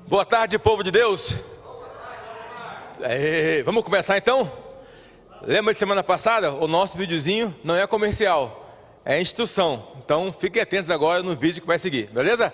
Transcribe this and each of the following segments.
Boa tarde, povo de Deus. Vamos começar então? Lembra de semana passada? O nosso videozinho não é comercial, é instrução. Então fiquem atentos agora no vídeo que vai seguir, beleza?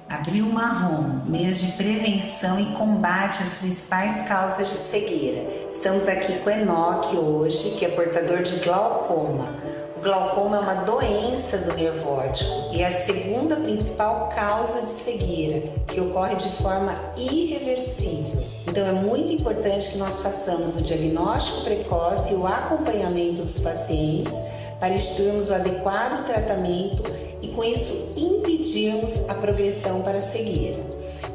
Abril Marrom, mês de prevenção e combate às principais causas de cegueira. Estamos aqui com Enoque hoje, que é portador de glaucoma. O glaucoma é uma doença do nervo óptico e é a segunda principal causa de cegueira, que ocorre de forma irreversível. Então é muito importante que nós façamos o diagnóstico precoce e o acompanhamento dos pacientes para instituirmos o adequado tratamento e com isso impedirmos a progressão para a cegueira.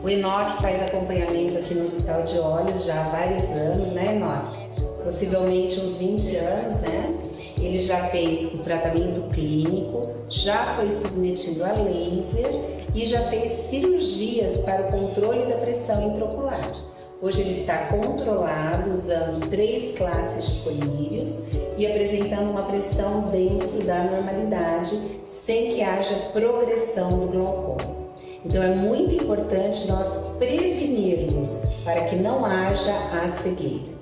O Enoque faz acompanhamento aqui no Hospital de Olhos já há vários anos, né, Enoque? Possivelmente uns 20 anos, né? Ele já fez o tratamento clínico, já foi submetido a laser e já fez cirurgias para o controle da pressão intraocular. Hoje ele está controlado usando 3 classes de colírios e apresentando uma pressão dentro da normalidade, sem que haja progressão do glaucoma. Então é muito importante nós prevenirmos para que não haja a cegueira.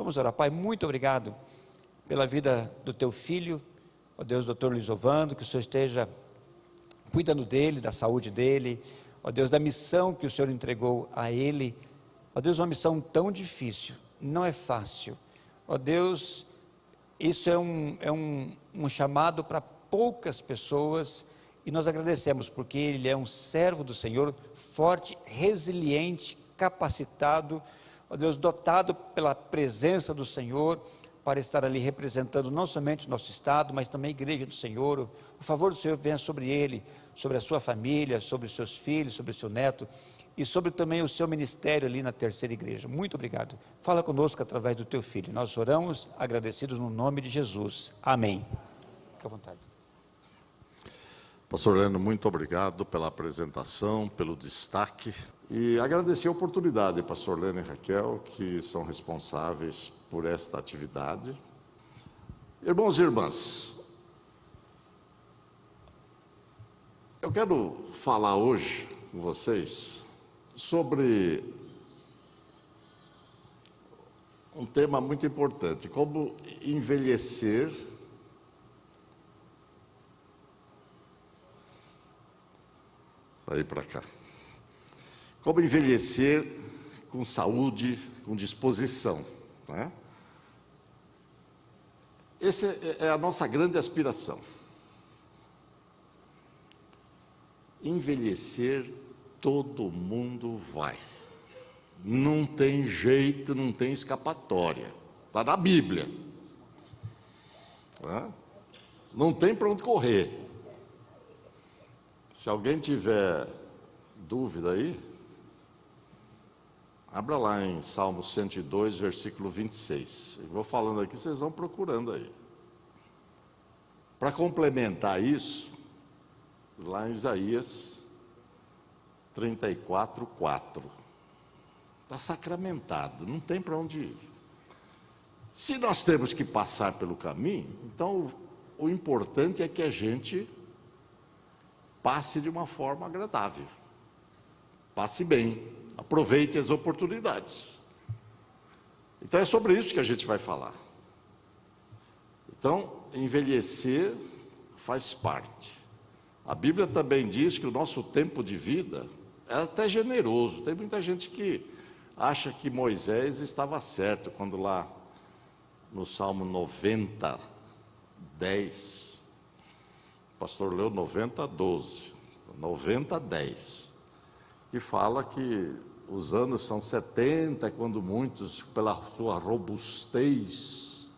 Vamos orar. Pai, muito obrigado pela vida do teu filho, ó Deus, doutor Luiz Ovando, que o Senhor esteja cuidando dele, da saúde dele, ó Deus, da missão que o Senhor entregou a ele. Ó Deus, uma missão tão difícil, não é fácil. Ó Deus, isso é um chamado para poucas pessoas, e nós agradecemos, porque ele é um servo do Senhor, forte, resiliente, capacitado, ó Deus, dotado pela presença do Senhor, para estar ali representando não somente o nosso estado, mas também a igreja do Senhor. O favor do Senhor venha sobre ele, sobre a sua família, sobre os seus filhos, sobre o seu neto, e sobre também o seu ministério ali na terceira igreja. Muito obrigado. Fala conosco através do teu filho. Nós oramos agradecidos no nome de Jesus. Amém. Fique à vontade. Pastor Leno, muito obrigado pela apresentação, pelo destaque. E agradecer a oportunidade, pastor Leno e Raquel, que são responsáveis por esta atividade. Irmãos e irmãs, eu quero falar hoje com vocês sobre um tema muito importante, como envelhecer sair para cá. Como envelhecer com saúde, com disposição, né? Essa é a nossa grande aspiração. Envelhecer, todo mundo vai. Não tem jeito, não tem escapatória. Está na Bíblia. Né? Não tem para onde correr. Se alguém tiver dúvida aí, abra lá em Salmo 102, versículo 26. Eu vou falando aqui, vocês vão procurando aí. Para complementar isso, lá em Isaías 34, 4. Está sacramentado, não tem para onde ir. Se nós temos que passar pelo caminho, então o importante é que a gente passe de uma forma agradável, passe bem, aproveite as oportunidades. Então é sobre isso que a gente vai falar. Então, envelhecer faz parte. A Bíblia também diz que o nosso tempo de vida é até generoso. Tem muita gente que acha que Moisés estava certo, quando lá no Salmo 90, 10, o pastor leu 90, 12, 90, 10, que fala que os anos são 70, quando muitos, pela sua robustez,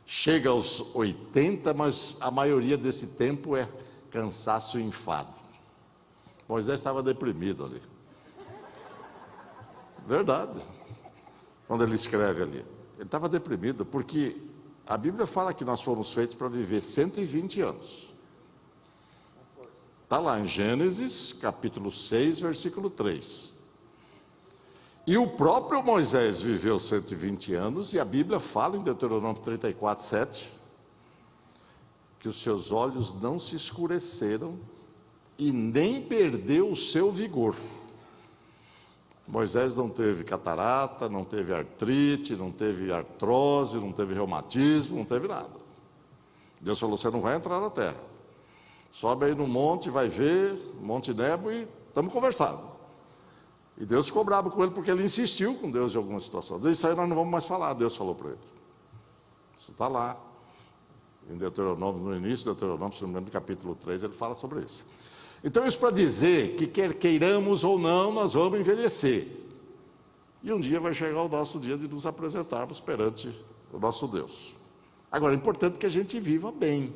chega aos 80, mas a maioria desse tempo é cansaço e enfado. Moisés estava deprimido ali. Verdade. Quando ele escreve ali, ele estava deprimido, porque a Bíblia fala que nós fomos feitos para viver 120 anos. Está lá em Gênesis, capítulo 6, versículo 3. E o próprio Moisés viveu 120 anos, e a Bíblia fala em Deuteronômio 34, 7, que os seus olhos não se escureceram e nem perdeu o seu vigor. Moisés não teve catarata, não teve artrite, não teve artrose, não teve reumatismo, não teve nada. Deus falou: você não vai entrar na terra. Sobe aí no monte, vai ver, Monte Nebo, e estamos conversando. E Deus ficou bravo com ele, porque ele insistiu com Deus em algumas situações. Isso aí nós não vamos mais falar, Deus falou para ele. Isso está lá, em Deuteronômio, no início de Deuteronômio, se não me engano, no capítulo 3, ele fala sobre isso. Então, isso para dizer que quer queiramos ou não, nós vamos envelhecer. E um dia vai chegar o nosso dia de nos apresentarmos perante o nosso Deus. Agora, é importante que a gente viva bem.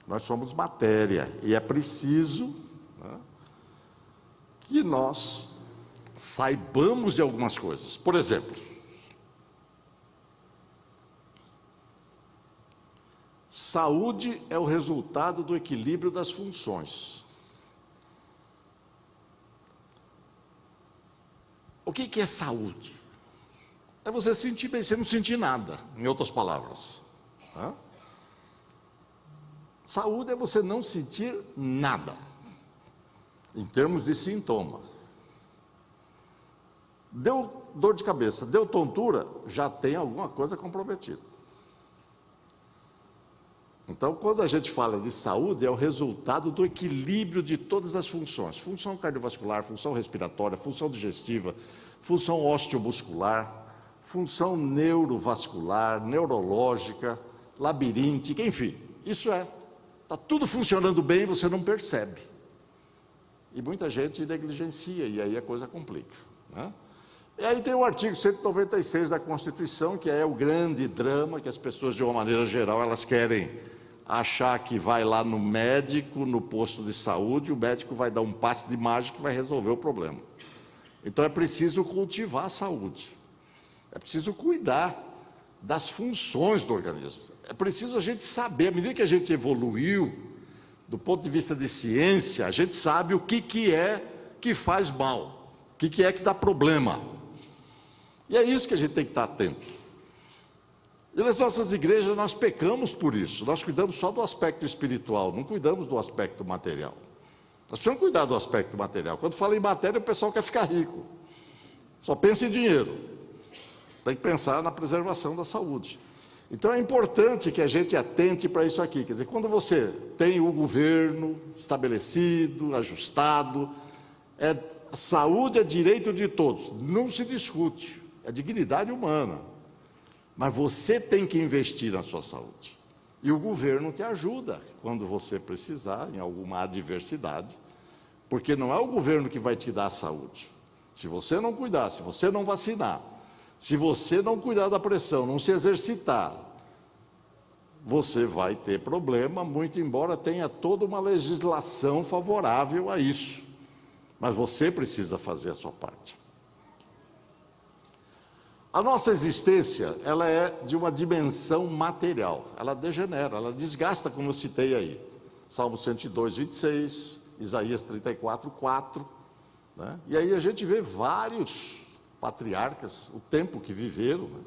Nós somos matéria, e é preciso, né, que nós saibamos de algumas coisas. Por exemplo, saúde é o resultado do equilíbrio das funções. O que é saúde? É você sentir bem, você não sentir nada, em outras palavras. Né? Saúde é você não sentir nada, em termos de sintomas. Deu dor de cabeça, deu tontura, já tem alguma coisa comprometida. Então, quando a gente fala de saúde, é o resultado do equilíbrio de todas as funções. Função cardiovascular, função respiratória, função digestiva, função osteomuscular, função neurovascular, neurológica, labiríntica, enfim. Isso está tudo funcionando bem e você não percebe. E muita gente negligencia, e aí a coisa complica, né? E aí tem o artigo 196 da Constituição, que é o grande drama, que as pessoas, de uma maneira geral, elas querem achar que vai lá no médico, no posto de saúde, o médico vai dar um passe de mágica e vai resolver o problema. Então é preciso cultivar a saúde, é preciso cuidar das funções do organismo, é preciso a gente saber, à medida que a gente evoluiu, do ponto de vista de ciência, a gente sabe o que é que faz mal, o que é que dá problema. E é isso que a gente tem que estar atento. E nas nossas igrejas nós pecamos por isso, nós cuidamos só do aspecto espiritual, não cuidamos do aspecto material. Nós precisamos cuidar do aspecto material. Quando fala em matéria, o pessoal quer ficar rico, só pensa em dinheiro. Tem que pensar na preservação da saúde. Então é importante que a gente atente para isso aqui. Quer dizer, quando você tem o governo estabelecido, ajustado, a saúde é direito de todos, não se discute, é dignidade humana. Mas você tem que investir na sua saúde. E o governo te ajuda quando você precisar, em alguma adversidade, porque não é o governo que vai te dar a saúde. Se você não cuidar, se você não vacinar, se você não cuidar da pressão, não se exercitar, você vai ter problema, muito embora tenha toda uma legislação favorável a isso. Mas você precisa fazer a sua parte. A nossa existência, ela é de uma dimensão material, ela degenera, ela desgasta, como eu citei aí. Salmo 102, 26, Isaías 34, 4. Né? E aí a gente vê vários patriarcas, o tempo que viveram, né?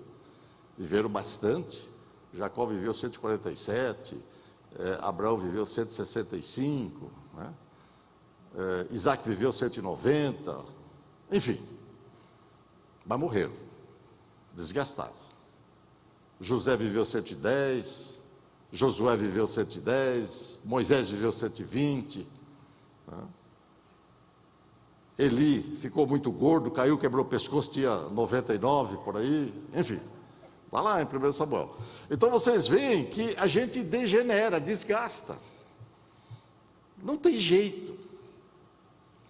Viveram bastante. Jacó viveu 147, Abraão viveu 165, né? Isaac viveu 190, enfim, mas morreram, desgastados. José viveu 110, Josué viveu 110, Moisés viveu 120, né? Eli ficou muito gordo, caiu, quebrou o pescoço, tinha 99 por aí, enfim, está lá em 1 Samuel. Então vocês veem que a gente degenera, desgasta, não tem jeito.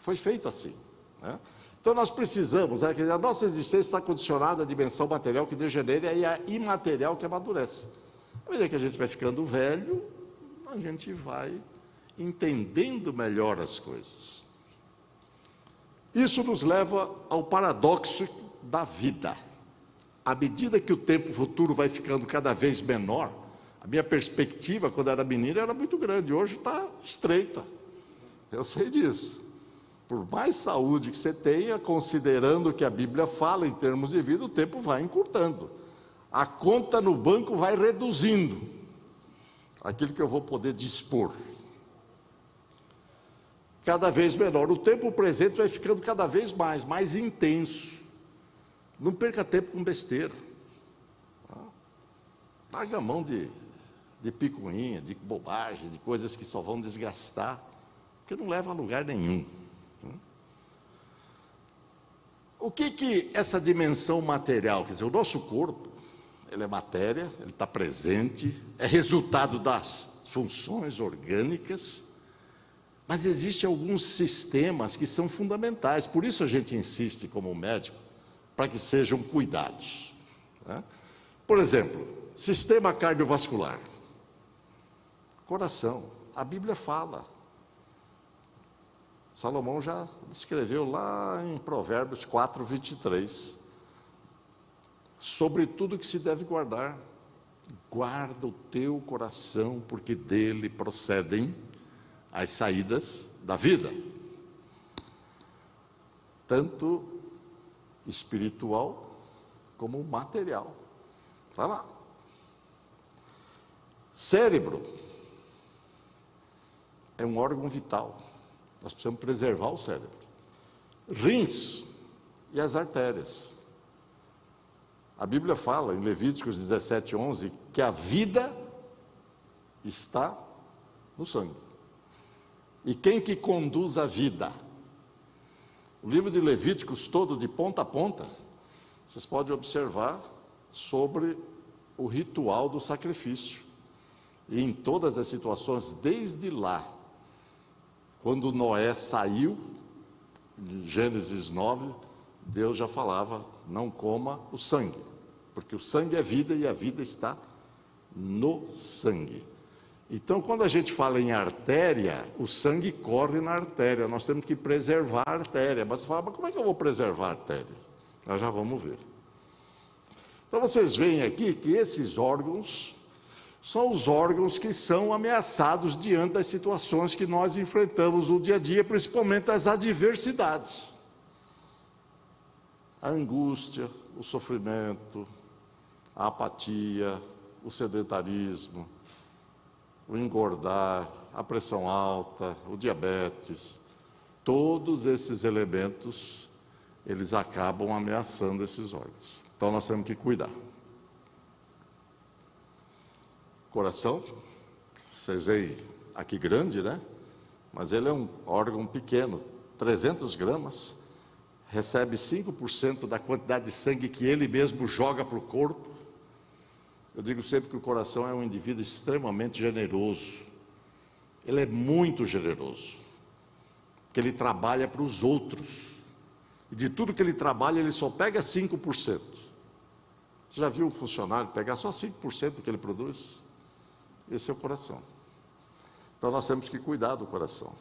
Foi feito assim, né? Então nós precisamos, a nossa existência está condicionada à dimensão material que degenera e à imaterial que amadurece. À medida que a gente vai ficando velho, a gente vai entendendo melhor as coisas. Isso nos leva ao paradoxo da vida. À medida que o tempo futuro vai ficando cada vez menor, a minha perspectiva quando era menino era muito grande, hoje está estreita. Eu sei disso. Por mais saúde que você tenha, considerando que a Bíblia fala em termos de vida, o tempo vai encurtando. A conta no banco vai reduzindo aquilo que eu vou poder dispor. Cada vez menor. O tempo presente vai ficando cada vez mais intenso. Não perca tempo com besteira. Larga a mão de picuinha, de bobagem, de coisas que só vão desgastar, porque não leva a lugar nenhum. O que essa dimensão material, quer dizer, o nosso corpo, ele é matéria, ele está presente, é resultado das funções orgânicas, mas existem alguns sistemas que são fundamentais, por isso a gente insiste como médico, para que sejam cuidados, né? Por exemplo, sistema cardiovascular, coração, a Bíblia fala. Salomão já escreveu lá em Provérbios 4, 23, sobre tudo que se deve guardar, guarda o teu coração, porque dele procedem as saídas da vida, tanto espiritual como material. Está lá. Cérebro é um órgão vital. Nós precisamos preservar o cérebro. Rins e as artérias. A Bíblia fala em Levíticos 17:11 que a vida está no sangue. E quem que conduz a vida? O livro de Levíticos todo, de ponta a ponta, vocês podem observar sobre o ritual do sacrifício. E em todas as situações, desde lá, quando Noé saiu, em Gênesis 9, Deus já falava, não coma o sangue, porque o sangue é vida e a vida está no sangue. Então, quando a gente fala em artéria, o sangue corre na artéria, nós temos que preservar a artéria. Mas você fala, mas como é que eu vou preservar a artéria? Nós já vamos ver. Então, vocês veem aqui que esses órgãos são os órgãos que são ameaçados diante das situações que nós enfrentamos no dia a dia, principalmente as adversidades. A angústia, o sofrimento, a apatia, o sedentarismo, o engordar, a pressão alta, o diabetes, todos esses elementos, eles acabam ameaçando esses órgãos. Então nós temos que cuidar. Coração, vocês veem aqui grande, né? Mas ele é um órgão pequeno, 300 gramas, recebe 5% da quantidade de sangue que ele mesmo joga para o corpo. Eu digo sempre que o coração é um indivíduo extremamente generoso. Ele é muito generoso, porque ele trabalha para os outros. E de tudo que ele trabalha, ele só pega 5%. Você já viu um funcionário pegar só 5% do que ele produz? Esse é o coração. Então nós temos que cuidar do coração.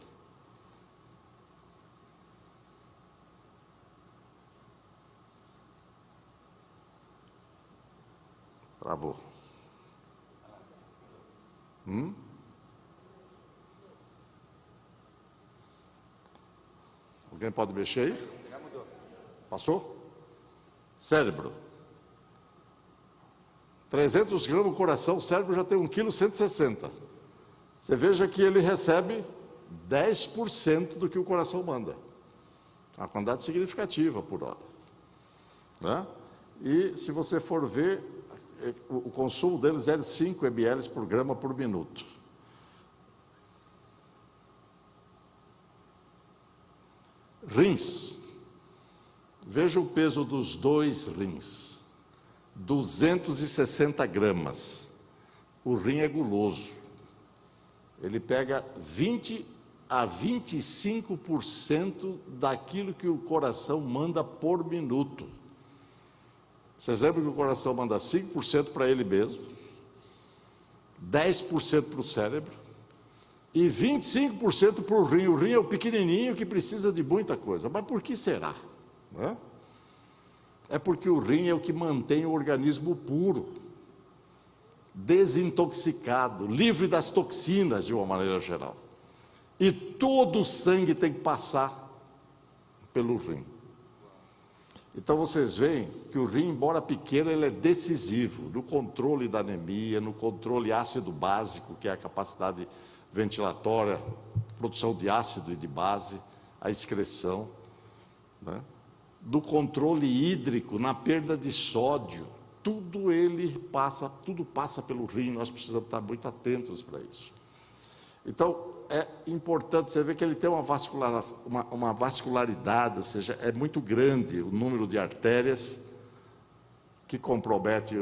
Travou. Alguém pode mexer aí? Passou? Cérebro. 300 gramas no coração, o cérebro já tem 1,160 kg. Você veja que ele recebe 10% do que o coração manda. Uma quantidade significativa por hora. Né? E se você for ver, o consumo deles é de 5 ml por grama por minuto. Rins. Veja o peso dos 2 rins. 260 gramas. O rim é guloso. Ele pega 20 a 25% daquilo que o coração manda por minuto. Vocês lembram que o coração manda 5% para ele mesmo, 10% para o cérebro e 25% para o rim. O rim é o pequenininho que precisa de muita coisa. Mas por que será? Não é? É porque o rim é o que mantém o organismo puro, desintoxicado, livre das toxinas de uma maneira geral. E todo o sangue tem que passar pelo rim. Então vocês veem que o rim, embora pequeno, ele é decisivo no controle da anemia, no controle ácido básico, que é a capacidade ventilatória, produção de ácido e de base, a excreção, né? Do controle hídrico, na perda de sódio, tudo passa pelo rim, nós precisamos estar muito atentos para isso. Então, é importante, você ver que ele tem uma vascularidade, ou seja, é muito grande o número de artérias que compromete,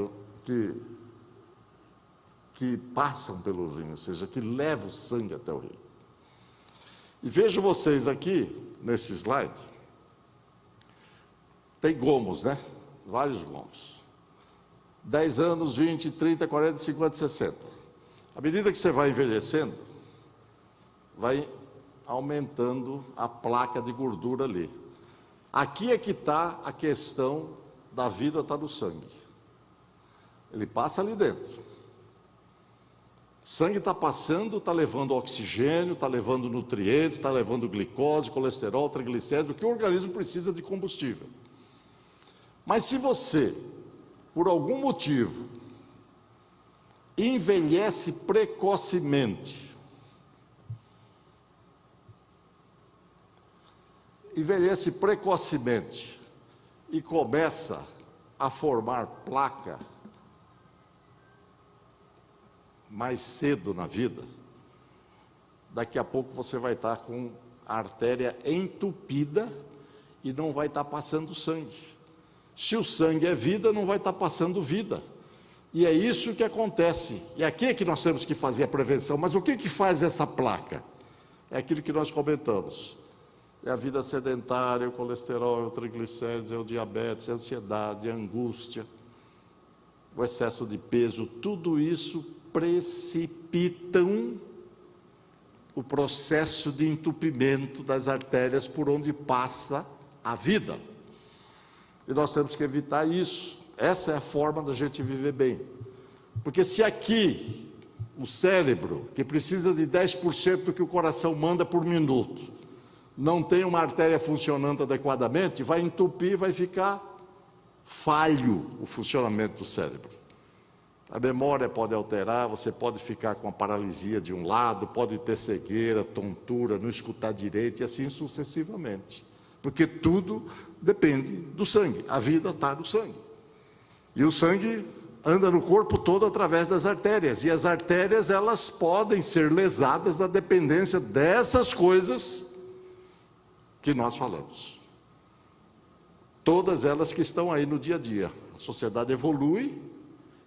que passam pelo rim, ou seja, que levam o sangue até o rim. E vejo vocês aqui, nesse slide, tem gomos, né? Vários gomos. 10 anos, 20, 30, 40, 50, 60. À medida que você vai envelhecendo, vai aumentando a placa de gordura ali. Aqui é que está a questão da vida, está no sangue. Ele passa ali dentro. O sangue está passando, está levando oxigênio, está levando nutrientes, está levando glicose, colesterol, triglicéridos, o que o organismo precisa de combustível. Mas se você, por algum motivo, envelhece precocemente, e começa a formar placa mais cedo na vida, daqui a pouco você vai estar com a artéria entupida e não vai estar passando sangue. Se o sangue é vida, não vai estar passando vida. E é isso que acontece. E aqui é que nós temos que fazer a prevenção. Mas o que faz essa placa? É aquilo que nós comentamos. É a vida sedentária, o colesterol, o triglicérides, é o diabetes, a ansiedade, a angústia, o excesso de peso. Tudo isso precipitam o processo de entupimento das artérias por onde passa a vida. E nós temos que evitar isso. Essa é a forma da gente viver bem. Porque se aqui o cérebro, que precisa de 10% do que o coração manda por minuto, não tem uma artéria funcionando adequadamente, vai entupir, vai ficar falho o funcionamento do cérebro. A memória pode alterar, você pode ficar com a paralisia de um lado, pode ter cegueira, tontura, não escutar direito e assim sucessivamente. Porque tudo depende do sangue, a vida está no sangue. E o sangue anda no corpo todo através das artérias, e as artérias elas podem ser lesadas na dependência dessas coisas que nós falamos. Todas elas que estão aí no dia a dia. A sociedade evolui,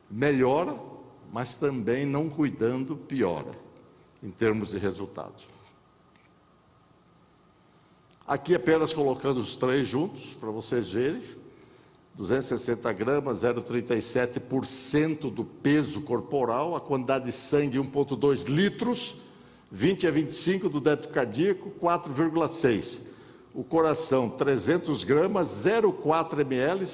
melhora, mas também não cuidando piora, em termos de resultado. Aqui apenas colocando os três juntos, para vocês verem. 260 gramas, 0,37% do peso corporal, a quantidade de sangue 1,2 litros, 20 a 25 do débito cardíaco, 4,6. O coração 300 gramas, 0,4 ml,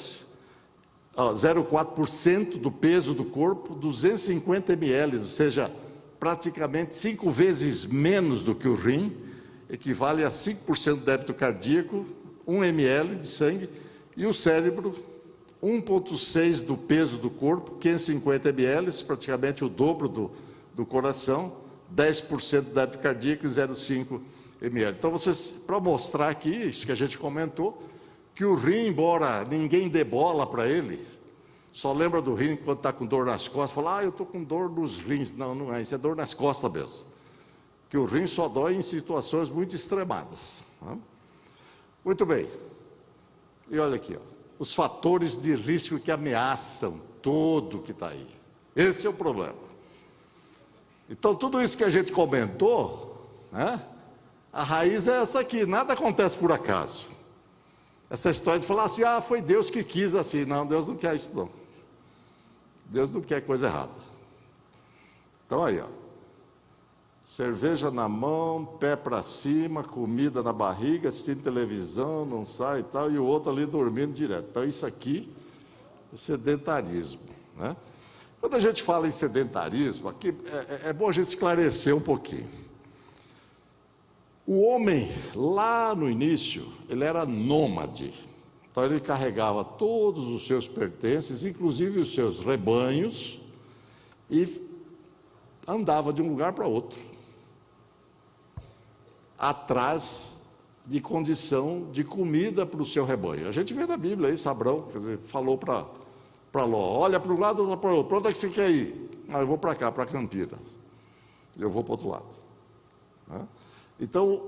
0,4% do peso do corpo, 250 ml, ou seja, praticamente 5 vezes menos do que o rim, equivale a 5% do débito cardíaco, 1 ml de sangue, e o cérebro 1,6 do peso do corpo, 550 ml, praticamente o dobro do coração, 10% do débito cardíaco e 0,5 ml. Então, para mostrar aqui, isso que a gente comentou, que o rim, embora ninguém dê bola para ele, só lembra do rim quando está com dor nas costas, fala, eu estou com dor nos rins. Não, não é, isso é dor nas costas mesmo. Que o rim só dói em situações muito extremadas. Muito bem. E olha aqui, ó. Os fatores de risco que ameaçam todo que está aí. Esse é o problema. Então, tudo isso que a gente comentou, né, a raiz é essa aqui, nada acontece por acaso. Essa história de falar assim, foi Deus que quis assim. Não, Deus não quer isso não. Deus não quer coisa errada. Então aí, ó. Cerveja na mão, pé para cima, comida na barriga, assistindo televisão, não sai e tal, e o outro ali dormindo direto. Então isso aqui é sedentarismo, né? Quando a gente fala em sedentarismo, aqui é bom a gente esclarecer um pouquinho. O homem, lá no início, ele era nômade. Então ele carregava todos os seus pertences, inclusive os seus rebanhos, e andava de um lugar para outro, atrás de condição de comida para o seu rebanho. A gente vê na Bíblia isso, Abrão, quer dizer, falou para Ló, olha para um lado, olha para o outro, para onde é que você quer ir? Eu vou para cá, para Campinas. Eu vou para o outro lado. Então,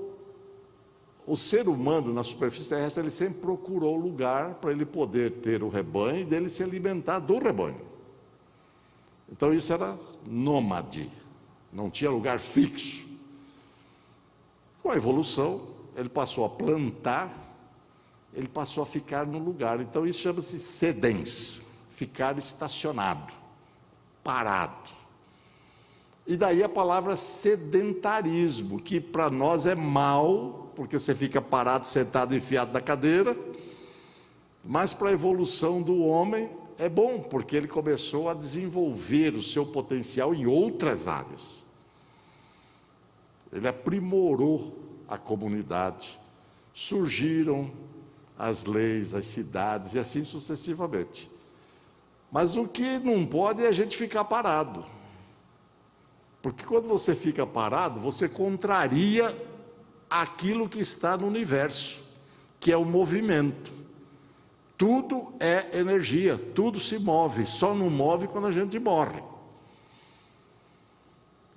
o ser humano na superfície terrestre, ele sempre procurou lugar para ele poder ter o rebanho e dele se alimentar do rebanho. Então isso era nômade, não tinha lugar fixo. Com a evolução, ele passou a plantar, ele passou a ficar no lugar. Então isso chama-se sedens, ficar estacionado, parado. E daí a palavra sedentarismo, que para nós é mal, porque você fica parado, sentado, enfiado na cadeira, mas para a evolução do homem é bom, porque ele começou a desenvolver o seu potencial em outras áreas. Ele aprimorou a comunidade, surgiram as leis, as cidades e assim sucessivamente. Mas o que não pode é a gente ficar parado. Porque quando você fica parado, você contraria aquilo que está no universo, que é o movimento. Tudo é energia, tudo se move, só não move quando a gente morre.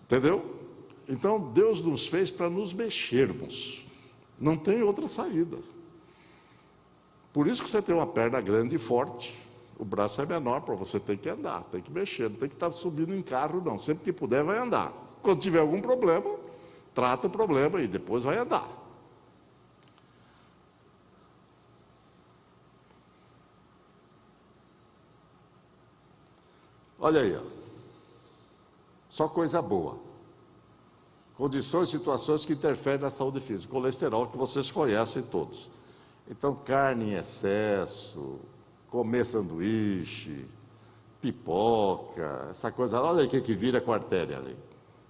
Entendeu? Então, Deus nos fez para nos mexermos. Não tem outra saída. Por isso que você tem uma perna grande e forte. O braço é menor para você ter que andar, tem que mexer, não tem que estar subindo em carro, não. Sempre que puder, vai andar. Quando tiver algum problema, trata o problema e depois vai andar. Olha aí, ó. Só coisa boa. Condições e situações que interferem na saúde física. Colesterol, que vocês conhecem todos. Então, carne em excesso, comer sanduíche, pipoca, essa coisa. Olha aí o que vira com a artéria ali.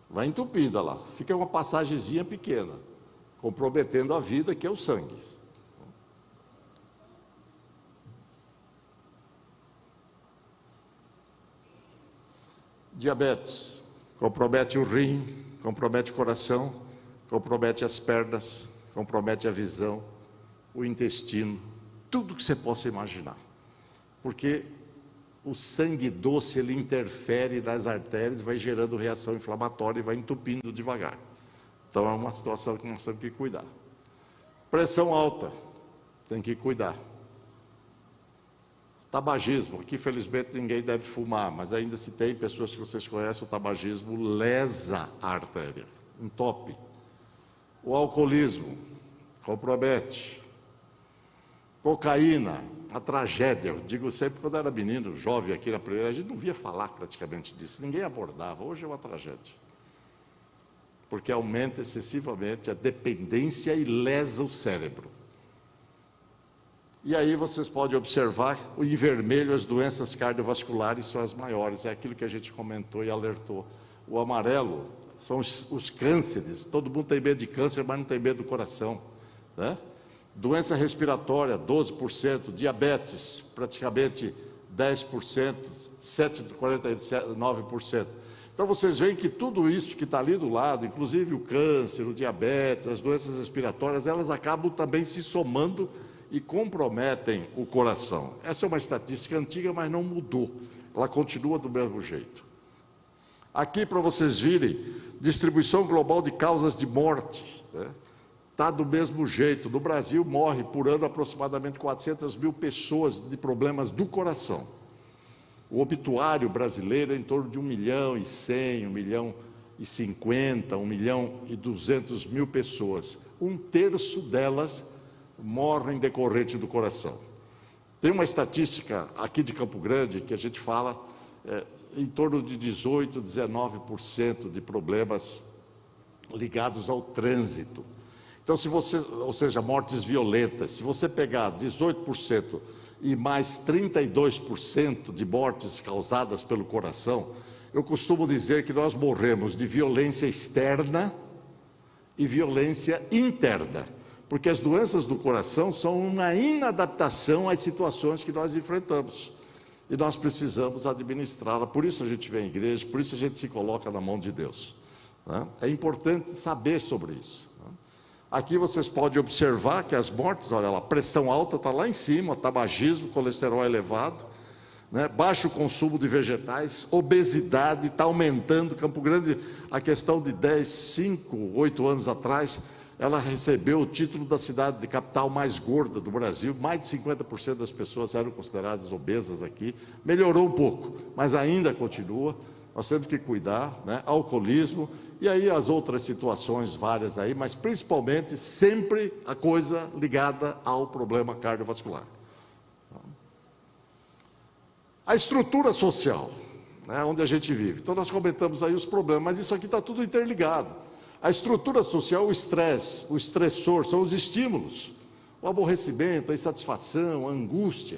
Vai entupindo, olha lá. Fica uma passagemzinha pequena, comprometendo a vida, que é o sangue. Diabetes, compromete o rim, compromete o coração, compromete as pernas, compromete a visão, o intestino, tudo que você possa imaginar. Porque o sangue doce, ele interfere nas artérias, vai gerando reação inflamatória e vai entupindo devagar. Então é uma situação que nós temos que cuidar. Pressão alta, tem que cuidar. Tabagismo, aqui felizmente ninguém deve fumar, mas ainda se tem pessoas que vocês conhecem, o tabagismo lesa a artéria, entope. O alcoolismo, compromete. Cocaína, a tragédia. Eu digo sempre, quando era menino, jovem aqui na primeira, a gente não via falar praticamente disso, ninguém abordava. Hoje é uma tragédia. Porque aumenta excessivamente a dependência e lesa o cérebro. E aí vocês podem observar, em vermelho, as doenças cardiovasculares são as maiores, é aquilo que a gente comentou e alertou. O amarelo são os cânceres, todo mundo tem medo de câncer, mas não tem medo do coração, né? Doença respiratória, 12%, diabetes, praticamente 10%, 49%. Então vocês veem que tudo isso que está ali do lado, inclusive o câncer, o diabetes, as doenças respiratórias, elas acabam também se somando e comprometem o coração. Essa é uma estatística antiga, mas não mudou. Ela continua do mesmo jeito. Aqui, para vocês virem, distribuição global de causas de morte. Está do mesmo jeito. No Brasil, morre por ano aproximadamente 400 mil pessoas de problemas do coração. O obituário brasileiro é em torno de 1.100.000, 1.050.000, 1.200.000 pessoas. 1/3 delas morrem decorrente do coração. Tem uma estatística aqui de Campo Grande que a gente fala em torno de 18%, 19% de problemas ligados ao trânsito. Então, se você, ou seja, mortes violentas, se você pegar 18% e mais 32% de mortes causadas pelo coração, eu costumo dizer que nós morremos de violência externa e violência interna. Porque as doenças do coração são uma inadaptação às situações que nós enfrentamos. E nós precisamos administrá-la. Por isso a gente vem à igreja, por isso a gente se coloca na mão de Deus. É importante saber sobre isso. Aqui vocês podem observar que as mortes, olha lá, pressão alta está lá em cima, tabagismo, colesterol elevado, né? Baixo consumo de vegetais, obesidade está aumentando. Campo Grande, a questão de 10, 5, 8 anos atrás, ela recebeu o título da cidade de capital mais gorda do Brasil. Mais de 50% das pessoas eram consideradas obesas aqui. Melhorou um pouco, mas ainda continua. Nós temos que cuidar, né? Alcoolismo, e aí as outras situações várias aí, mas principalmente sempre a coisa ligada ao problema cardiovascular. A estrutura social, né, onde a gente vive. Então nós comentamos aí os problemas, mas isso aqui está tudo interligado. A estrutura social, o estresse, o estressor, são os estímulos. O aborrecimento, a insatisfação, a angústia,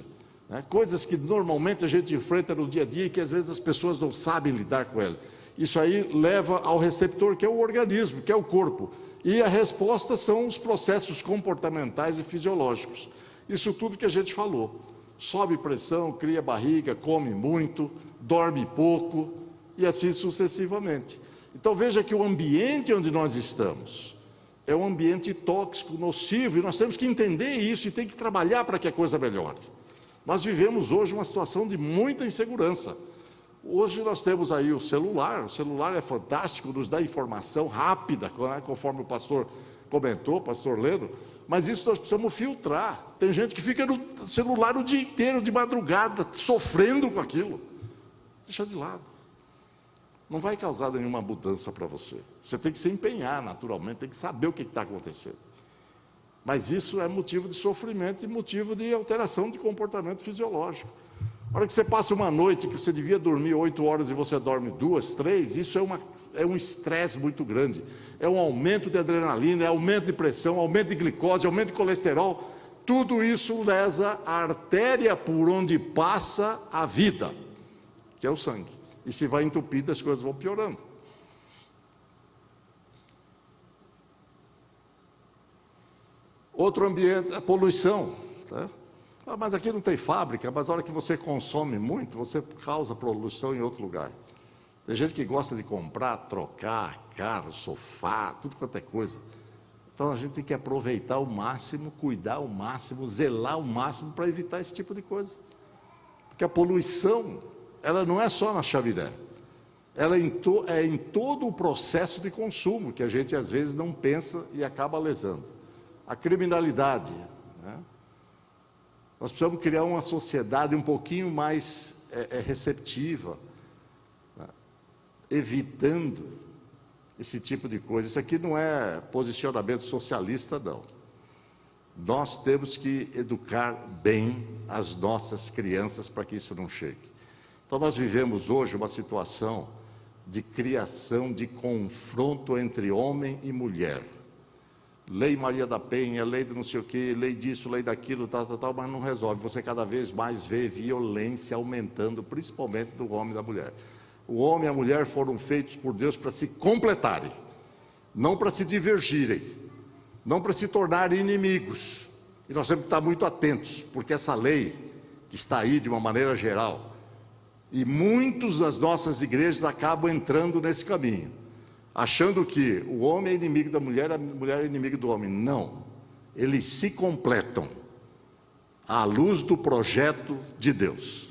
né? Coisas que normalmente a gente enfrenta no dia a dia e que às vezes as pessoas não sabem lidar com ela. Isso aí leva ao receptor, que é o organismo, que é o corpo. E a resposta são os processos comportamentais e fisiológicos. Isso tudo que a gente falou. Sobe pressão, cria barriga, come muito, dorme pouco e assim sucessivamente. Então veja que o ambiente onde nós estamos é um ambiente tóxico, nocivo, e nós temos que entender isso e tem que trabalhar para que a coisa melhore. Nós vivemos hoje uma situação de muita insegurança. Hoje nós temos aí o celular é fantástico, nos dá informação rápida, conforme o pastor comentou, o pastor Leno, mas isso nós precisamos filtrar. Tem gente que fica no celular o dia inteiro, de madrugada, sofrendo com aquilo. Deixa de lado. Não vai causar nenhuma mudança para você. Você tem que se empenhar, naturalmente, tem que saber o que está acontecendo. Mas isso é motivo de sofrimento e motivo de alteração de comportamento fisiológico. A hora que você passa uma noite que você devia dormir 8 horas e você dorme 2, 3, isso é um estresse muito grande. É um aumento de adrenalina, é aumento de pressão, aumento de glicose, aumento de colesterol. Tudo isso lesa a artéria por onde passa a vida, que é o sangue. E se vai entupido, as coisas vão piorando. Outro ambiente, a poluição. Tá? Mas aqui não tem fábrica, mas a hora que você consome muito, você causa poluição em outro lugar. Tem gente que gosta de comprar, trocar carro, sofá, tudo quanto é coisa. Então a gente tem que aproveitar ao máximo, cuidar ao máximo, zelar ao máximo para evitar esse tipo de coisa. Porque a poluição, ela não é só na chaminé. Ela é em todo o processo de consumo, que a gente às vezes não pensa e acaba lesando. A criminalidade, né? Nós precisamos criar uma sociedade um pouquinho mais receptiva, né? Evitando esse tipo de coisa. Isso aqui não é posicionamento socialista, não. Nós temos que educar bem as nossas crianças para que isso não chegue. Então nós vivemos hoje uma situação de criação, de confronto entre homem e mulher. Lei Maria da Penha, lei de não sei o quê, lei disso, lei daquilo, tal, mas não resolve. Você cada vez mais vê violência aumentando, principalmente do homem e da mulher. O homem e a mulher foram feitos por Deus para se completarem, não para se divergirem, não para se tornarem inimigos. E nós temos que estar muito atentos, porque essa lei que está aí de uma maneira geral, e muitos das nossas igrejas acabam entrando nesse caminho, achando que o homem é inimigo da mulher, a mulher é inimiga do homem. Não, eles se completam à luz do projeto de Deus.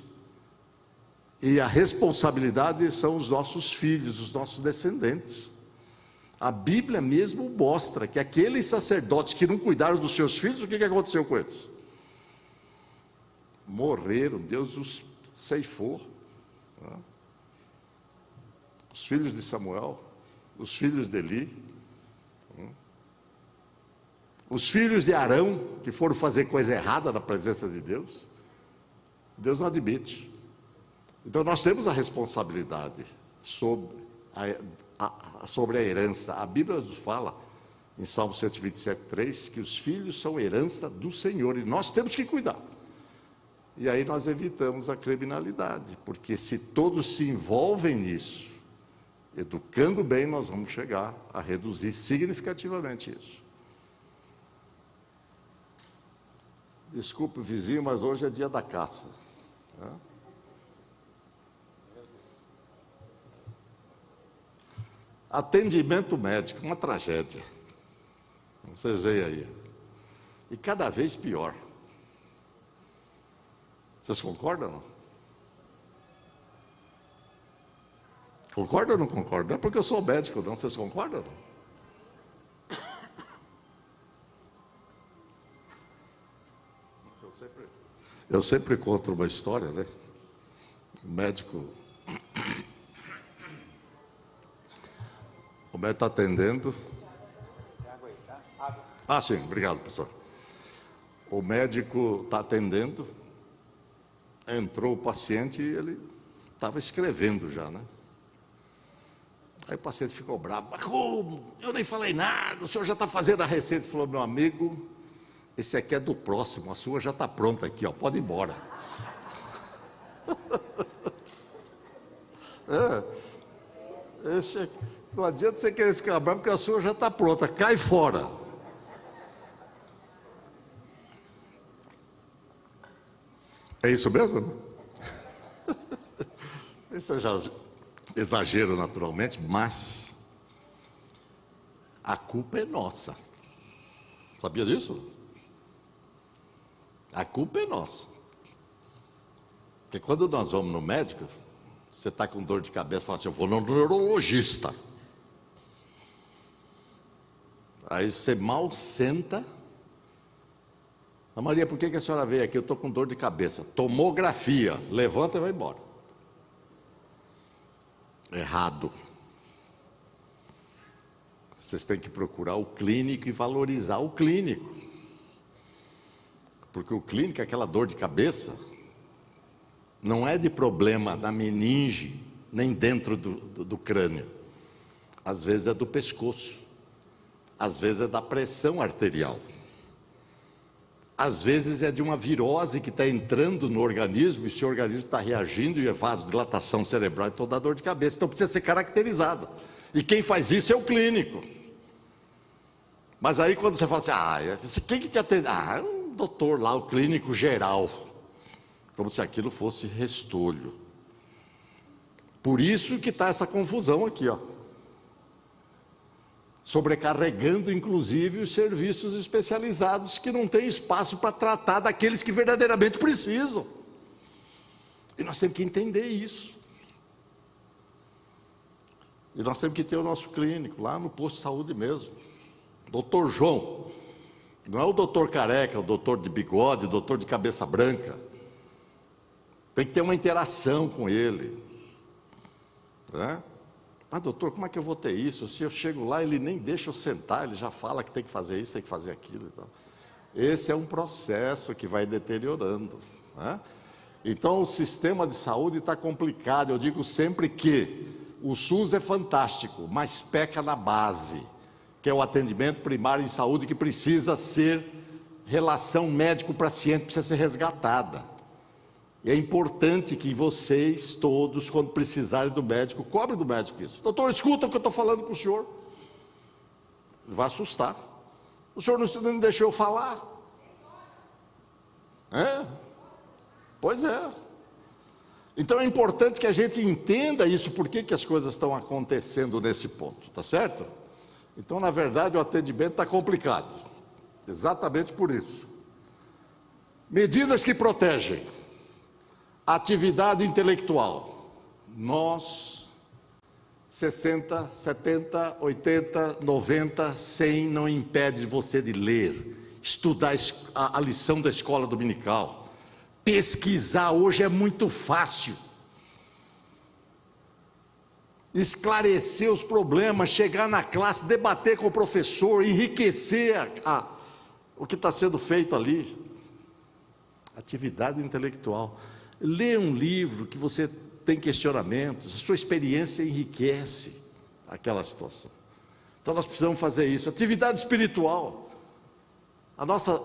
E a responsabilidade são os nossos filhos, os nossos descendentes. A Bíblia mesmo mostra que aqueles sacerdotes que não cuidaram dos seus filhos, o que aconteceu com eles? Morreram, Deus os ceifou. Os filhos de Samuel, os filhos de Eli, os filhos de Arão, que foram fazer coisa errada na presença de Deus, Deus não admite. Então nós temos a responsabilidade sobre a herança. A Bíblia nos fala, em Salmo 127:3, que os filhos são herança do Senhor, e nós temos que cuidar. E aí nós evitamos a criminalidade, porque se todos se envolvem nisso, educando bem, nós vamos chegar a reduzir significativamente isso. Desculpe o vizinho, mas hoje é dia da caça. Tá? Atendimento médico, uma tragédia. Vocês veem aí. E cada vez pior. Vocês concordam ou não? Concordam ou não concordam? Não é porque eu sou médico, não. Vocês concordam ou não? Eu sempre conto uma história, né? O médico está atendendo. Ah, sim, obrigado, professor. O médico está atendendo. Entrou o paciente e ele estava escrevendo já, né? Aí o paciente ficou bravo. Mas como? Eu nem falei nada, o senhor já está fazendo a receita. Ele falou, meu amigo, esse aqui é do próximo, a sua já está pronta aqui, ó, pode ir embora. Não adianta você querer ficar bravo, porque a sua já está pronta, cai fora. É isso mesmo? Né? Esse é já exagero, naturalmente, mas a culpa é nossa. Sabia disso? A culpa é nossa. Porque quando nós vamos no médico, você está com dor de cabeça, fala assim, eu vou no neurologista. Aí você mal senta. Maria, por que a senhora veio aqui? Eu estou com dor de cabeça. Tomografia. Levanta e vai embora. Errado. Vocês têm que procurar o clínico e valorizar o clínico. Porque o clínico, aquela dor de cabeça, não é de problema da meninge, nem dentro do crânio. Às vezes é do pescoço. Às vezes é da pressão arterial. Às vezes é de uma virose que está entrando no organismo e se o organismo está reagindo e é vasodilatação cerebral, então dá dor de cabeça. Então precisa ser caracterizada. E quem faz isso é o clínico. Mas aí quando você fala assim, quem que te atende? É um doutor lá, o clínico geral. Como se aquilo fosse restolho. Por isso que está essa confusão aqui, ó. Sobrecarregando inclusive os serviços especializados que não têm espaço para tratar daqueles que verdadeiramente precisam. E nós temos que entender isso. E nós temos que ter o nosso clínico lá no posto de saúde mesmo. Doutor João, não é o doutor careca, o doutor de bigode, o doutor de cabeça branca. Tem que ter uma interação com ele. Né? Mas doutor, como é que eu vou ter isso? Se eu chego lá, ele nem deixa eu sentar, ele já fala que tem que fazer isso, tem que fazer aquilo. Então, esse é um processo que vai deteriorando. Né? Então o sistema de saúde está complicado. Eu digo sempre que o SUS é fantástico, mas peca na base, que é o atendimento primário em saúde, que precisa ser relação médico-paciente, precisa ser resgatada. E é importante que vocês todos, quando precisarem do médico, cobrem do médico isso. Doutor, escuta o que eu estou falando com o senhor. Vai assustar. O senhor não deixou eu falar. Pois é. Então é importante que a gente entenda isso, por que as coisas estão acontecendo nesse ponto, tá certo? Então, na verdade, o atendimento está complicado. Exatamente por isso. Medidas que protegem. Atividade intelectual. Nós, 60, 70, 80, 90, 100, não impede você de ler, estudar a lição da escola dominical. Pesquisar hoje é muito fácil. Esclarecer os problemas, chegar na classe, debater com o professor, enriquecer o que está sendo feito ali. Atividade intelectual. Ler um livro que você tem questionamentos, a sua experiência enriquece aquela situação. Então nós precisamos fazer isso. Atividade espiritual. A nossa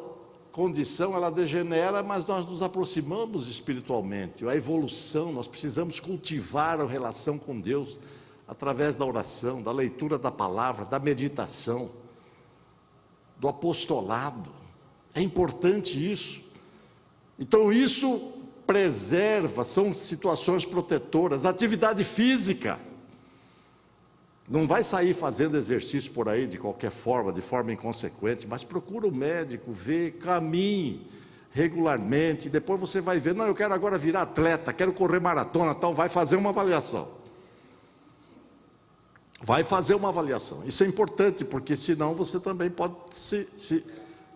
condição, ela degenera, mas nós nos aproximamos espiritualmente. A evolução, nós precisamos cultivar a relação com Deus através da oração, da leitura da palavra, da meditação, do apostolado. É importante isso. Então isso preserva, são situações protetoras. Atividade física. Não vai sair fazendo exercício por aí de qualquer forma, de forma inconsequente, mas procura o médico, vê, caminhe regularmente, depois você vai ver, não, eu quero agora virar atleta, quero correr maratona, então vai fazer uma avaliação. Vai fazer uma avaliação. Isso é importante, porque senão você também pode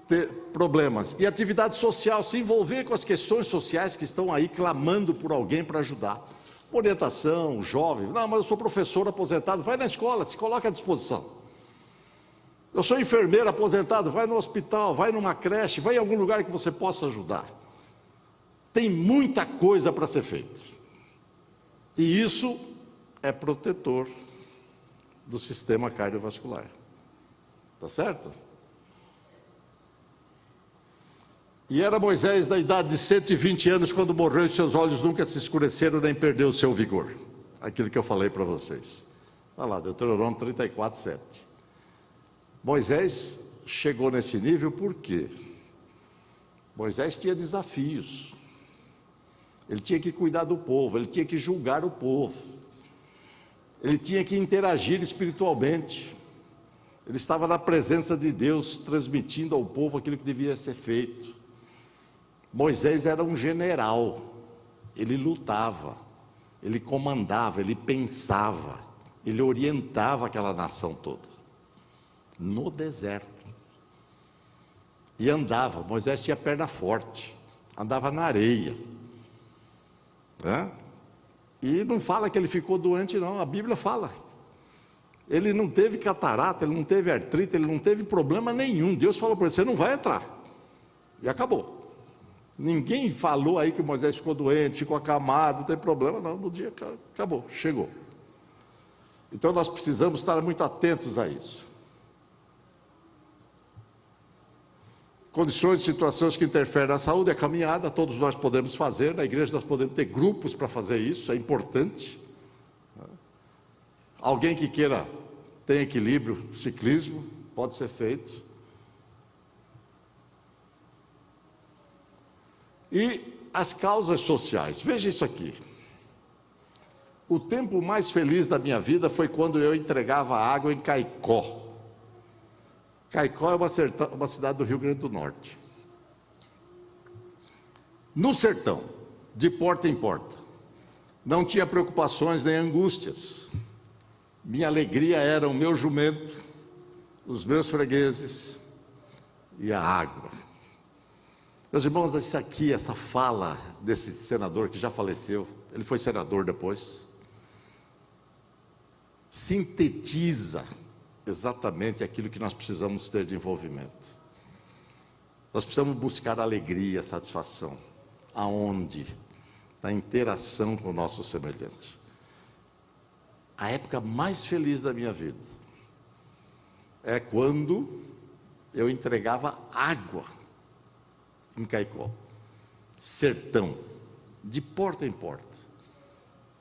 ter problemas. E atividade social, se envolver com as questões sociais que estão aí clamando por alguém para ajudar. Orientação, jovem, não, mas eu sou professor aposentado, vai na escola, se coloca à disposição. Eu sou enfermeiro aposentado, vai no hospital, vai numa creche, vai em algum lugar que você possa ajudar. Tem muita coisa para ser feita. E isso é protetor do sistema cardiovascular. Tá certo? E era Moisés da idade de 120 anos quando morreu e seus olhos nunca se escureceram nem perdeu o seu vigor. Aquilo que eu falei para vocês. Olha lá, Deuteronômio 34, 7. Moisés chegou nesse nível por quê? Moisés tinha desafios. Ele tinha que cuidar do povo, ele tinha que julgar o povo. Ele tinha que interagir espiritualmente. Ele estava na presença de Deus, transmitindo ao povo aquilo que devia ser feito. Moisés era um general, ele lutava, ele comandava, ele pensava, ele orientava aquela nação toda, no deserto. E andava, Moisés tinha perna forte, andava na areia, né? E não fala que ele ficou doente não, a Bíblia fala. Ele não teve catarata, ele não teve artrite, ele não teve problema nenhum. Deus falou para ele, você não vai entrar. E acabou. Ninguém falou aí que Moisés ficou doente, ficou acamado, não tem problema não, no dia acabou, chegou. Então nós precisamos estar muito atentos a isso. Condições e situações que interferem na saúde, a caminhada, todos nós podemos fazer, na igreja nós podemos ter grupos para fazer isso, é importante. Alguém que queira ter equilíbrio, ciclismo, pode ser feito. E as causas sociais, veja isso aqui. O tempo mais feliz da minha vida foi quando eu entregava água em Caicó. Caicó é uma cidade do Rio Grande do Norte. No sertão, de porta em porta, não tinha preocupações nem angústias. Minha alegria era o meu jumento, os meus fregueses e a água. Meus irmãos, isso aqui, essa fala desse senador que já faleceu, ele foi senador depois, sintetiza exatamente aquilo que nós precisamos ter de envolvimento. Nós precisamos buscar alegria, satisfação. Aonde? Na interação com o nosso semelhante. A época mais feliz da minha vida é quando eu entregava água em Caicó, sertão, de porta em porta.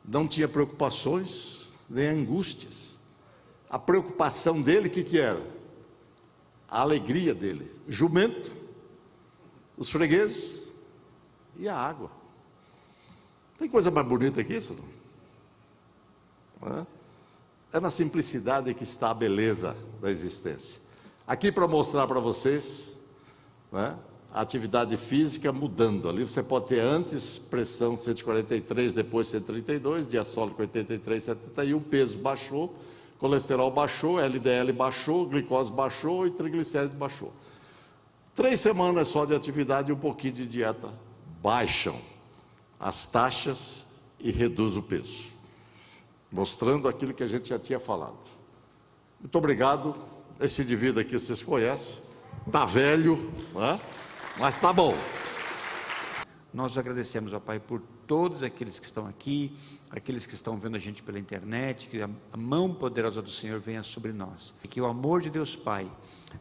Não tinha preocupações nem angústias. A preocupação dele, o que era? A alegria dele, jumento, os fregueses e a água. Tem coisa mais bonita que isso? Não é? É na simplicidade que está a beleza da existência. Aqui para mostrar para vocês, né, a atividade física mudando. Ali você pode ter antes pressão 143, depois 132, diastólico 83, 71, peso baixou, colesterol baixou, LDL baixou, glicose baixou e triglicérides baixou. 3 semanas só de atividade e um pouquinho de dieta baixam as taxas e reduz o peso, mostrando aquilo que a gente já tinha falado. Muito obrigado. Esse indivíduo aqui vocês conhecem, está velho, né? Mas está bom. Nós agradecemos ao Pai por todos aqueles que estão aqui, aqueles que estão vendo a gente pela internet, que a mão poderosa do Senhor venha sobre nós. E que o amor de Deus Pai,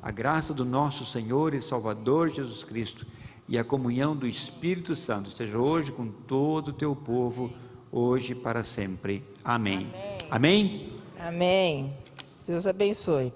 a graça do nosso Senhor e Salvador Jesus Cristo e a comunhão do Espírito Santo esteja hoje com todo o teu povo, hoje e para sempre. Amém. Amém? Amém. Deus abençoe.